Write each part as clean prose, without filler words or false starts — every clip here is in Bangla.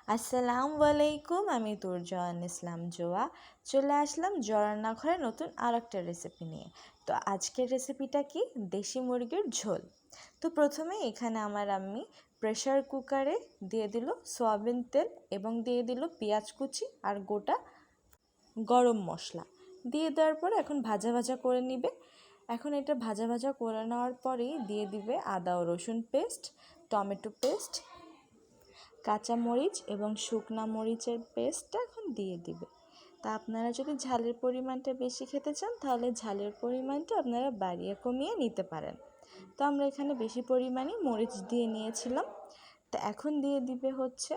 আসসালামু আলাইকুম, আমি তুরজাহান ইসলাম জোয়া। চলে আসলাম রান্নাঘরে নতুন আর একটা রেসিপি নিয়ে। তো আজকের রেসিপিটা কি? দেশি মুরগির ঝোল। তো প্রথমে এখানে আমার আম্মি প্রেশার কুকারে দিয়ে দিল সয়াবিন তেল এবং দিয়ে দিল পেঁয়াজ কুচি আর গোটা গরম মশলা। দিয়ে দেওয়ার পরে এখন ভাজা ভাজা করে নিবে। এখন এটা ভাজা ভাজা করে নেওয়ার পরেই দিয়ে দিবে আদা ও রসুন পেস্ট, টমেটো পেস্ট, কাঁচামরিচ এবং শুকনা মরিচের পেস্টটা এখন দিয়ে দিবে। তা আপনারা যদি ঝালের পরিমাণটা বেশি খেতে চান তাহলে ঝালের পরিমাণটা আপনারা বাড়িয়ে কমিয়ে নিতে পারেন। তো আমরা এখানে বেশি পরিমাণে মরিচ দিয়ে নিয়েছিলাম। তো এখন দিয়ে দিবে হচ্ছে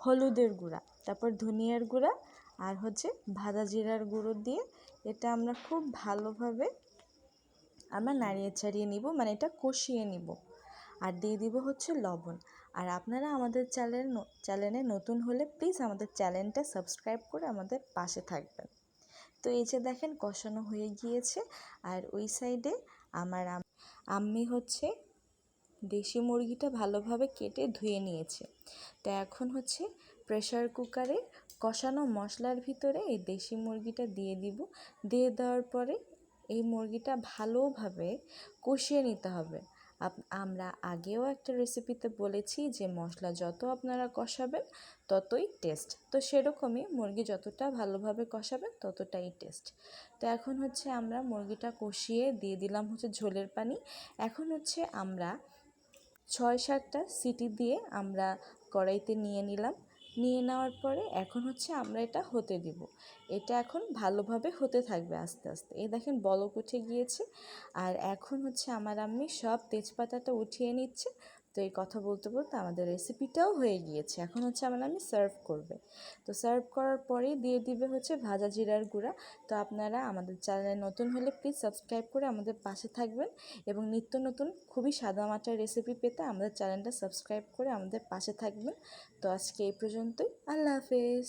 হলুদের গুঁড়া, তারপর ধনিয়ার গুঁড়া আর হচ্ছে ভাজা জিরার গুঁড়ো দিয়ে এটা আমরা খুব ভালোভাবে নাড়িয়ে ছাড়িয়ে নিব, মানে এটা কষিয়ে নিব। আর দিয়ে দিব হচ্ছে লবণ। আর আপনারা আমাদের চ্যানেলে নতুন হলে প্লিজ আমাদের চ্যানেলটা সাবস্ক্রাইব করে আমাদের পাশে থাকবেন। তো এই যে দেখেন কষানো হয়ে গিয়েছে। আর ওই সাইডে আমার আম্মি হচ্ছে দেশি মুরগিটা ভালোভাবে কেটে ধুয়ে নিয়েছে। তো এখন হচ্ছে প্রেশার কুকারে কষানো মশলার ভিতরে এই দেশি মুরগিটা দিয়ে দিব। দিয়ে দেওয়ার পরে এই মুরগিটা ভালোভাবে কষিয়ে নিতে হবে। আমরা আগেও একটা রেসিপিতে বলেছি যে মশলা যত আপনারা কষাবেন ততই টেস্ট। তো সেরকমই মুরগি যতটা ভালোভাবে কষাবেন ততটাই টেস্ট। তো এখন হচ্ছে আমরা মুরগিটা কষিয়ে দিয়ে দিলাম হচ্ছে ঝোলের পানি। এখন হচ্ছে আমরা 6-7টা সিটি দিয়ে আমরা কড়াইতে নিয়ে নিলাম। নিয়ে নেওয়ার পরে এখন হচ্ছে আমরা এটা হতে দিব। এটা এখন ভালোভাবে হতে থাকবে আস্তে আস্তে। এই দেখেন বলক উঠে গিয়েছে। আর এখন হচ্ছে আমার আম্মি সব তেজপাতাটা উঠিয়ে নিচ্ছে। তো এই কথা বলতে বলতে আমাদের রেসিপিটাও হয়ে গিয়েছে। এখন হচ্ছে আমার আম্মি সার্ভ করবে। তো সার্ভ করার পরেই দিয়ে দিবে হচ্ছে ভাজা জিরার গুঁড়া। তো আপনারা আমাদের চ্যানেলে নতুন হলে প্লিজ সাবস্ক্রাইব করে আমাদের পাশে থাকবেন এবং নিত্য নতুন খুবই সাদামাটা রেসিপি পেতে আমাদের চ্যানেলটা সাবস্ক্রাইব করে আমাদের পাশে থাকবেন। তো আজকে এই পর্যন্তই। আল্লাহ হাফেজ।